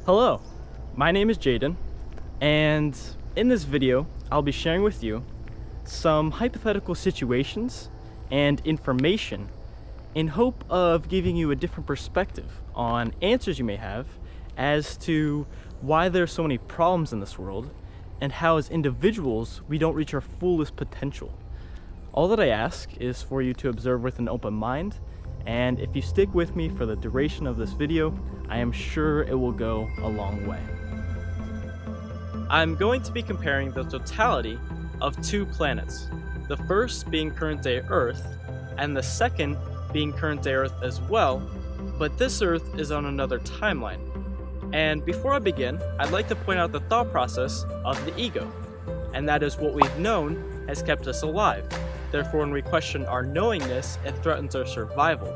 Hello, my name is Jaden, and in this video, I'll be sharing with you some hypothetical situations and information in hope of giving you a different perspective on answers you may have as to why there are so many problems in this world and how as individuals we don't reach our fullest potential. All that I ask is for you to observe with an open mind, and if you stick with me for the duration of this video, I am sure it will go a long way. I'm going to be comparing the totality of two planets, the first being current day Earth, and the second being current day Earth as well, but this Earth is on another timeline. And before I begin, I'd like to point out the thought process of the ego, and that is what we've known has kept us alive. Therefore, when we question our knowingness, it threatens our survival.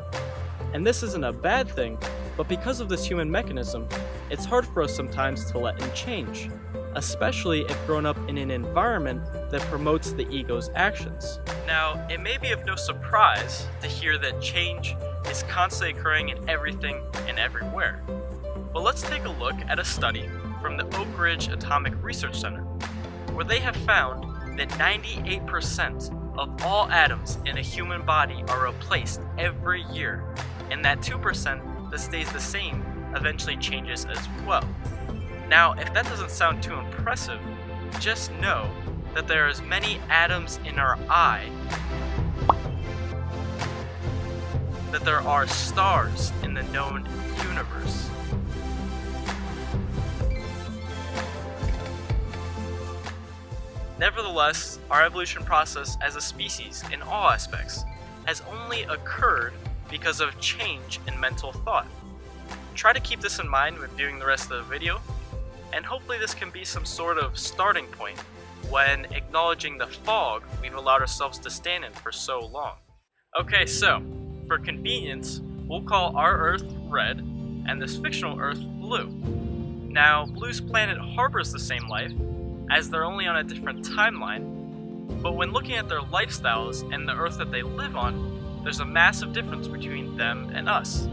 And this isn't a bad thing, but because of this human mechanism, it's hard for us sometimes to let in change, especially if grown up in an environment that promotes the ego's actions. Now, it may be of no surprise to hear that change is constantly occurring in everything and everywhere. But let's take a look at a study from the Oak Ridge Atomic Research Center, where they have found that 98% of all atoms in a human body are replaced every year, and that 2% that stays the same eventually changes as well. Now, if that doesn't sound too impressive, just know that there are as many atoms in our eye that there are stars in the known universe. Nevertheless, our evolution process as a species in all aspects has only occurred because of change in mental thought. Try to keep this in mind when viewing the rest of the video, and hopefully this can be some sort of starting point when acknowledging the fog we've allowed ourselves to stand in for so long. Okay, so, for convenience, we'll call our Earth red and this fictional Earth blue. Now, Blue's planet harbors the same life, as they're only on a different timeline, but when looking at their lifestyles and the Earth that they live on, there's a massive difference between them and us.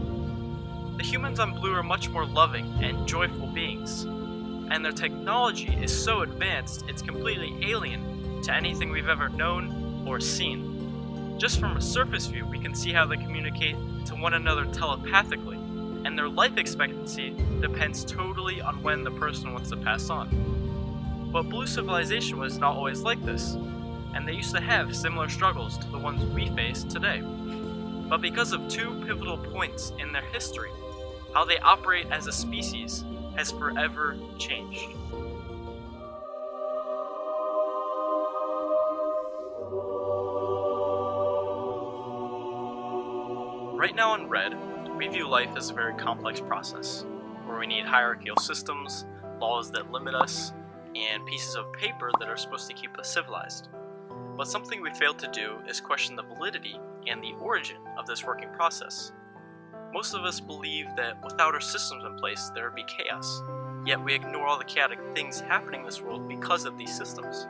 The humans on Blue are much more loving and joyful beings, and their technology is so advanced it's completely alien to anything we've ever known or seen. Just from a surface view, we can see how they communicate to one another telepathically, and their life expectancy depends totally on when the person wants to pass on. But Blue civilization was not always like this, and they used to have similar struggles to the ones we face today. But because of two pivotal points in their history, how they operate as a species has forever changed. Right now in Red, we view life as a very complex process, where we need hierarchical systems, laws that limit us, and pieces of paper that are supposed to keep us civilized. But something we fail to do is question the validity and the origin of this working process. Most of us believe that without our systems in place, there would be chaos, yet we ignore all the chaotic things happening in this world because of these systems.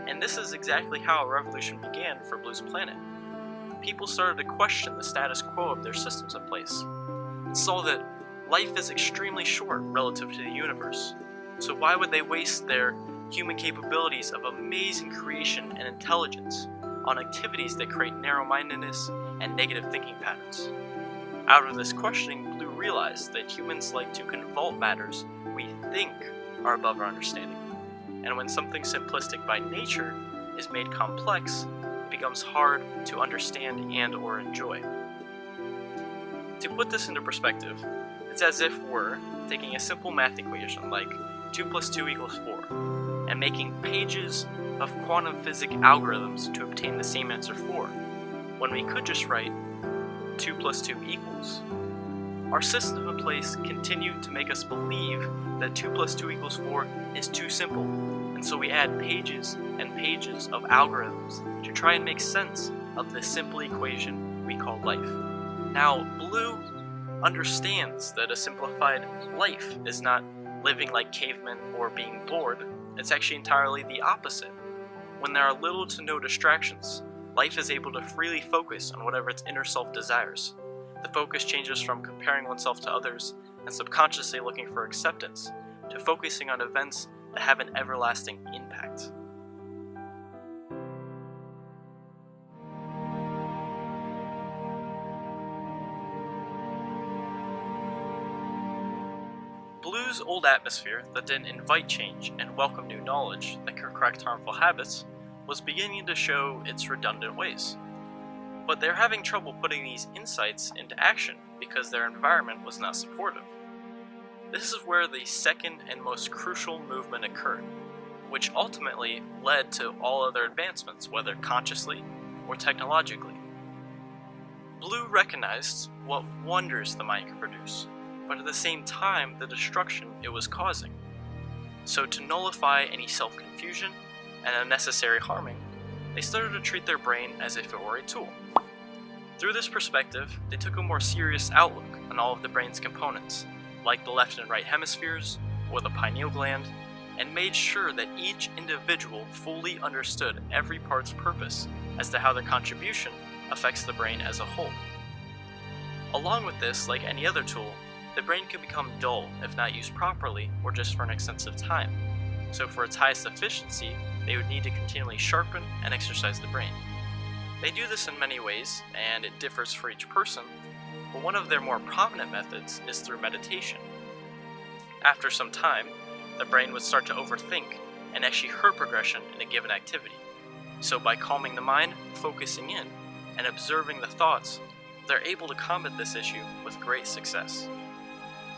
And this is exactly how a revolution began for Blue's planet. People started to question the status quo of their systems in place, and saw that life is extremely short relative to the universe. So why would they waste their human capabilities of amazing creation and intelligence on activities that create narrow-mindedness and negative thinking patterns? Out of this questioning, Blue realized that humans like to convolve matters we think are above our understanding. And when something simplistic by nature is made complex, it becomes hard to understand and or enjoy. To put this into perspective, it's as if we're taking a simple math equation like 2 plus 2 equals 4, and making pages of quantum physics algorithms to obtain the same answer 4, when we could just write 2 plus 2 equals. Our systems in place continue to make us believe that 2 plus 2 equals 4 is too simple, and so we add pages and pages of algorithms to try and make sense of this simple equation we call life. Now, Blue understands that a simplified life is not living like cavemen or being bored. It's actually entirely the opposite. When there are little to no distractions, life is able to freely focus on whatever its inner self desires. The focus changes from comparing oneself to others and subconsciously looking for acceptance, to focusing on events that have an everlasting impact. Blue's old atmosphere that didn't invite change and welcome new knowledge that could correct harmful habits was beginning to show its redundant ways. But they're having trouble putting these insights into action because their environment was not supportive. This is where the second and most crucial movement occurred, which ultimately led to all other advancements, whether consciously or technologically. Blue recognized what wonders the mind could produce, but at the same time the destruction it was causing. So to nullify any self-confusion and unnecessary harming, they started to treat their brain as if it were a tool. Through this perspective, they took a more serious outlook on all of the brain's components, like the left and right hemispheres, or the pineal gland, and made sure that each individual fully understood every part's purpose as to how their contribution affects the brain as a whole. Along with this, like any other tool, the brain can become dull if not used properly or just for an extensive time. So for its highest efficiency, they would need to continually sharpen and exercise the brain. They do this in many ways, and it differs for each person, but one of their more prominent methods is through meditation. After some time, the brain would start to overthink and actually hurt progression in a given activity. So by calming the mind, focusing in, and observing the thoughts, they're able to combat this issue with great success.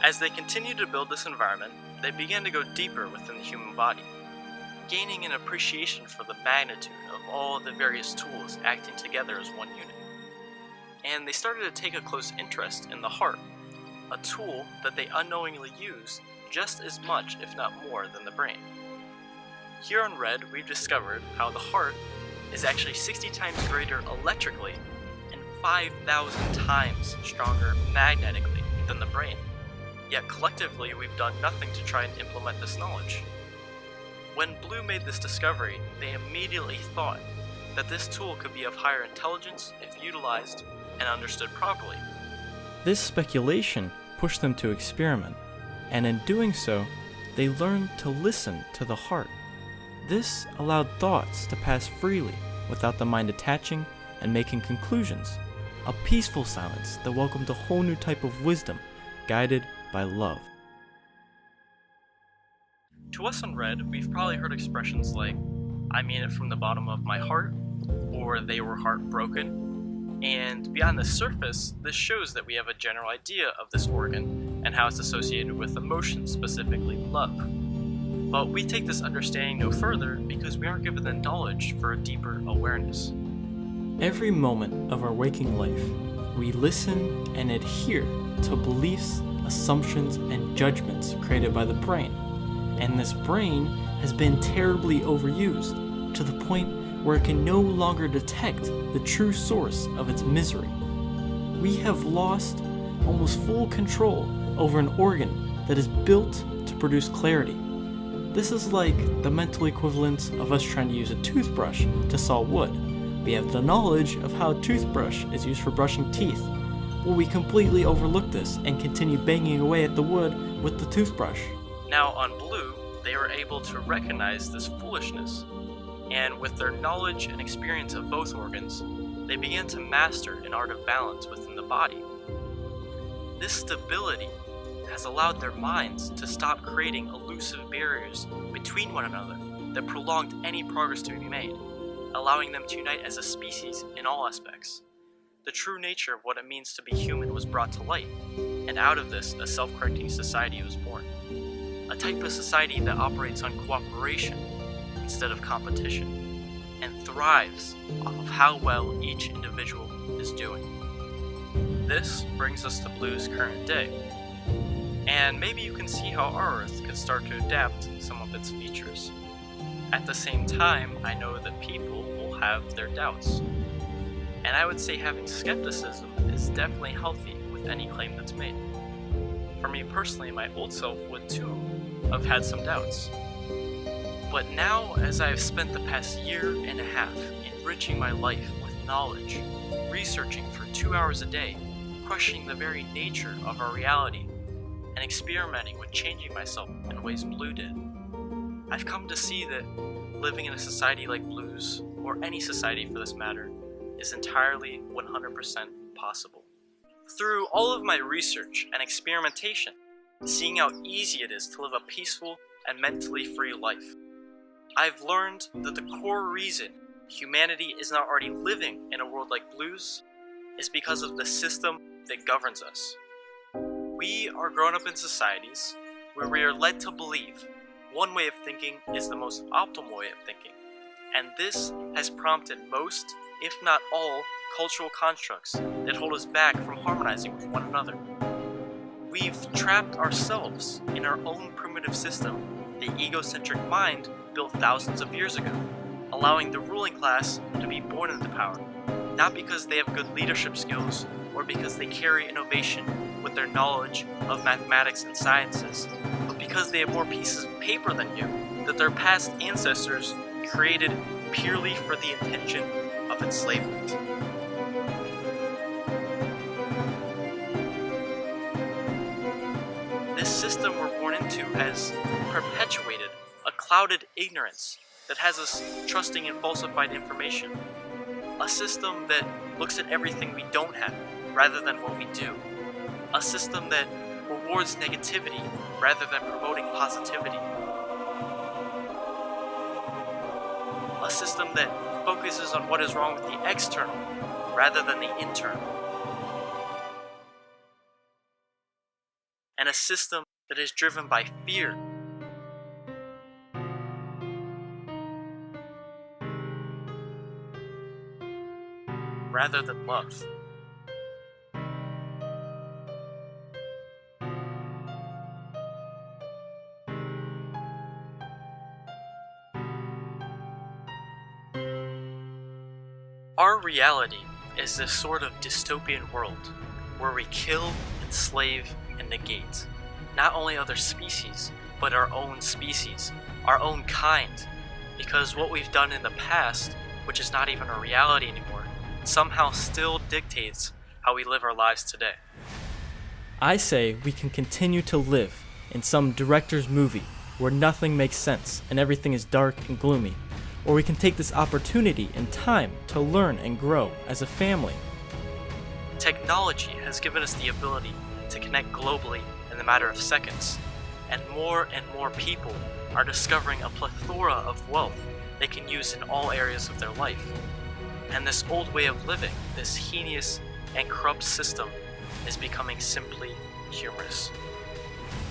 As they continued to build this environment, they began to go deeper within the human body, gaining an appreciation for the magnitude of all the various tools acting together as one unit. And they started to take a close interest in the heart, a tool that they unknowingly use just as much, if not more, than the brain. Here on Red, we've discovered how the heart is actually 60 times greater electrically and 5,000 times stronger magnetically than the brain. Yet collectively, we've done nothing to try and implement this knowledge. When Blue made this discovery, they immediately thought that this tool could be of higher intelligence if utilized and understood properly. This speculation pushed them to experiment, and in doing so, they learned to listen to the heart. This allowed thoughts to pass freely without the mind attaching and making conclusions, a peaceful silence that welcomed a whole new type of wisdom, guided by love. To us on Red, we've probably heard expressions like, "I mean it from the bottom of my heart," or "they were heartbroken." And beyond the surface, this shows that we have a general idea of this organ and how it's associated with emotions, specifically love. But we take this understanding no further because we aren't given the knowledge for a deeper awareness. Every moment of our waking life, we listen and adhere to beliefs, assumptions, and judgments created by the brain. And this brain has been terribly overused to the point where it can no longer detect the true source of its misery. We have lost almost full control over an organ that is built to produce clarity. This is like the mental equivalent of us trying to use a toothbrush to saw wood. We have the knowledge of how a toothbrush is used for brushing teeth, but we completely overlook this and continue banging away at the wood with the toothbrush. Now on Blue, they were able to recognize this foolishness, and with their knowledge and experience of both organs, they began to master an art of balance within the body. This stability has allowed their minds to stop creating elusive barriers between one another that prolonged any progress to be made, allowing them to unite as a species in all aspects. The true nature of what it means to be human was brought to light, and out of this, a self-correcting society was born. A type of society that operates on cooperation instead of competition, and thrives off of how well each individual is doing. This brings us to Blue's current day, and maybe you can see how our Earth could start to adapt some of its features. At the same time, I know that people will have their doubts, and I would say having skepticism is definitely healthy with any claim that's made. For me personally, my old self would too have had some doubts. But now, as I have spent the past year and a half enriching my life with knowledge, researching for 2 hours a day, questioning the very nature of our reality, and experimenting with changing myself in ways Blue did. I've come to see that living in a society like Blue's, or any society for this matter, is entirely 100% possible. Through all of my research and experimentation, seeing how easy it is to live a peaceful and mentally free life, I've learned that the core reason humanity is not already living in a world like Blue's is because of the system that governs us. We are grown up in societies where we are led to believe one way of thinking is the most optimal way of thinking, and this has prompted most, if not all, cultural constructs that hold us back from harmonizing with one another. We've trapped ourselves in our own primitive system, the egocentric mind built thousands of years ago, allowing the ruling class to be born into power, not because they have good leadership skills or because they carry innovation with their knowledge of mathematics and sciences, but because they have more pieces of paper than you that their past ancestors created purely for the intention of enslavement. This system we're born into has perpetuated a clouded ignorance that has us trusting in falsified information. A system that looks at everything we don't have rather than what we do. A system that rewards negativity rather than promoting positivity. A system that focuses on what is wrong with the external rather than the internal. And a system that is driven by fear rather than love. Our reality is this sort of dystopian world where we kill, enslave, and negate not only other species, but our own species, our own kind, because what we've done in the past, which is not even a reality anymore, somehow still dictates how we live our lives today. I say we can continue to live in some director's movie where nothing makes sense and everything is dark and gloomy, or we can take this opportunity and time to learn and grow as a family. Technology has given us the ability to connect globally in the matter of seconds, and more people are discovering a plethora of wealth they can use in all areas of their life. And this old way of living, this heinous and corrupt system, is becoming simply humorous.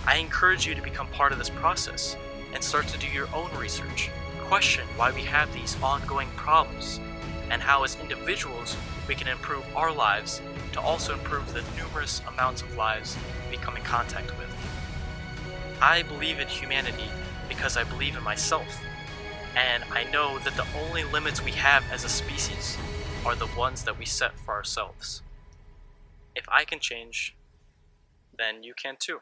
I encourage you to become part of this process and start to do your own research. Question why we have these ongoing problems and how as individuals we can improve our lives to also improve the numerous amounts of lives we come in contact with. I believe in humanity because I believe in myself, and I know that the only limits we have as a species are the ones that we set for ourselves. If I can change, then you can too.